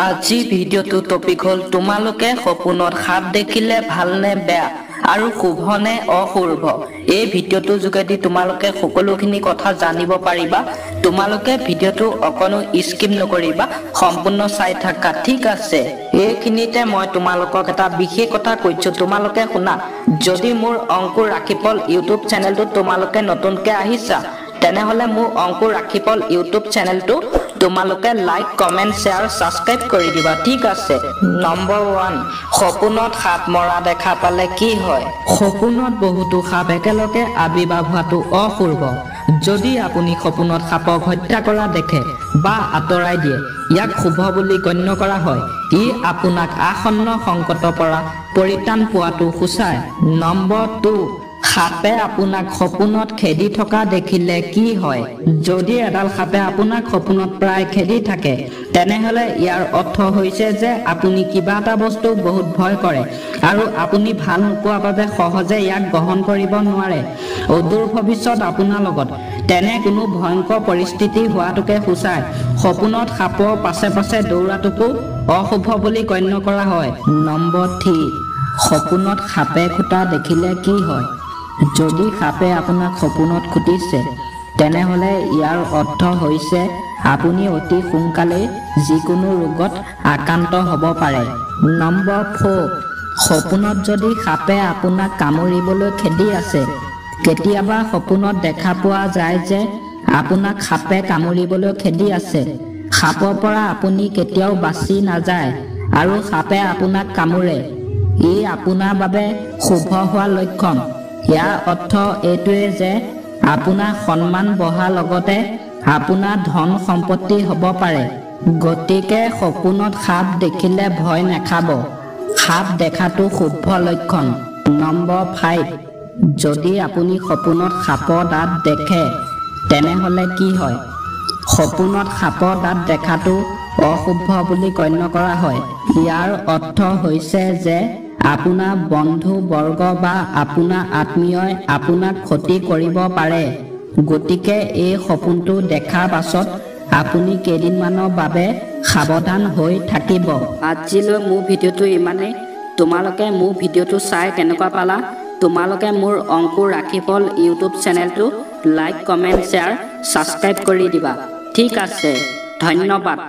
আজি ভিডিওটো টপিক হল তোমালোকে সপোনত সাপ দেখিলে ভাল নে বেয়া আৰু শুভ নে অশুভ। এই ভিডিওটো যোগেদি তোমালোকে সকলোখিনি কথা জানিব পাৰিবা। তোমালোকে ভিডিওটো অকনো স্কিপ নকৰিবা, সম্পূৰ্ণ চাই থাকা, ঠিক আছে। এইখিনিতে মই তোমালোকক এটা বিশেষ কথা কৈছো, তোমালোকে শুনা। যদি মোৰ অংকুৰ ৰাখিপল ইউটিউব চেনেলটো তোমালোকে নতুনকৈ আহিছা, তেনেহলে মোৰ অংকুৰ ৰাখিপল ইউটিউব চেনেলটো তোমালোকে লাইক কমেন্ট শ্বেয়াৰ সাবস্ক্ৰাইব কৰি দিবা, ঠিক আছে। নম্বৰ 1, সপোনত সাপ মৰা দেখা পালে কি হয়? সপোনত বহুতো সাপ একেলগে আবিৰ্ভাৱ হোৱাটো অশুভ। যদি আপুনি সপোনত সাপক হত্যা কৰা দেখে বা আঁতৰাই দিয়ে, ইয়াক শুভ বুলি গণ্য কৰা হয়। ই আপোনাক আসন্ন সংকটৰ পৰা পৰিত্ৰাণ পোৱাটো সূচায়। নম্বৰ 2, সাপে আপোনাক সপোনত খেদি থকা দেখিলে কি হয়? যদি এডাল সাপে আপোনাক সপোনত প্ৰায় খেদি থাকে, তেনেহলে ইয়াৰ অৰ্থ হৈছে যে আপুনি কিবা এটা বস্তু বহুত ভয় কৰে আৰু আপুনি ভাল নোপোৱাৰ বাবে সহজে ইয়াক গ্ৰহণ কৰিব নোৱাৰে। অদূৰ ভৱিষ্যত আপোনাৰ লগত তেনে কোনো ভয়ংকৰ পৰিস্থিতি হোৱাটোকে সূচায়। সপোনত সাপৰ পাছে পাছে দৌৰাটোকো অশুভ বুলি গণ্য কৰা হয়। নম্বৰ 3, সপোনত সাপে খুটা দেখিলে কি হয়? যদি সাপে আপোনাক সপোনত খুটিছে, তেনেহলে ইয়াৰ অৰ্থ হৈছে আপুনি অতি সোনকালেই যিকোনো ৰোগত আক্ৰান্ত হ'ব পাৰে। নম্বৰ 4, সপোনত যদি সাপে আপোনাক কামুৰিবলৈ খেদি আছে, কেতিয়াবা সপোনত দেখা পোৱা যায় যে আপোনাক সাপে কামুৰিবলৈ খেদি আছে। সাপৰ পৰা আপুনি কেতিয়াও বাচি নাযায় আৰু সাপে আপোনাক কামুৰে, ই আপোনাৰ বাবে শুভ হোৱাৰ লক্ষণ। ইয়াৰ অৰ্থ এইটোৱে যে আপোনাৰ সন্মান বঢ়াৰ লগতে আপোনাৰ ধন সম্পত্তি হ'ব পাৰে। গতিকে সপোনত সাপ দেখিলে ভয় নাখাব, সাপ দেখাটো শুভ লক্ষণ। নম্বৰ 5, যদি আপুনি সপোনত সাপৰ দাঁত দেখে, তেনেহলে কি হয়? সপোনত সাপৰ দাঁত দেখাটো অশুভ বুলি গণ্য কৰা হয়। ইয়াৰ অৰ্থ হৈছে যে আপোনাৰ বন্ধু বৰ্গ বা আপোনাৰ আত্মীয়ই আপোনাক ক্ষতি কৰিব পাৰে। গতিকে এই সপোনটো দেখাৰ পাছত আপুনি কেইদিনমানৰ বাবে সাৱধান হৈ থাকিব। আজিলৈ মোৰ ভিডিওটো ইমানেই। তোমালোকে মোৰ ভিডিওটো চাই কেনেকুৱা পালা? তোমালোকে মোৰ অংকুৰ ৰাখিপল ইউটিউব চেনেলটো লাইক কমেন্ট শ্বেয়াৰ সাবস্ক্ৰাইব কৰি দিবা, ঠিক আছে। ধন্যবাদ।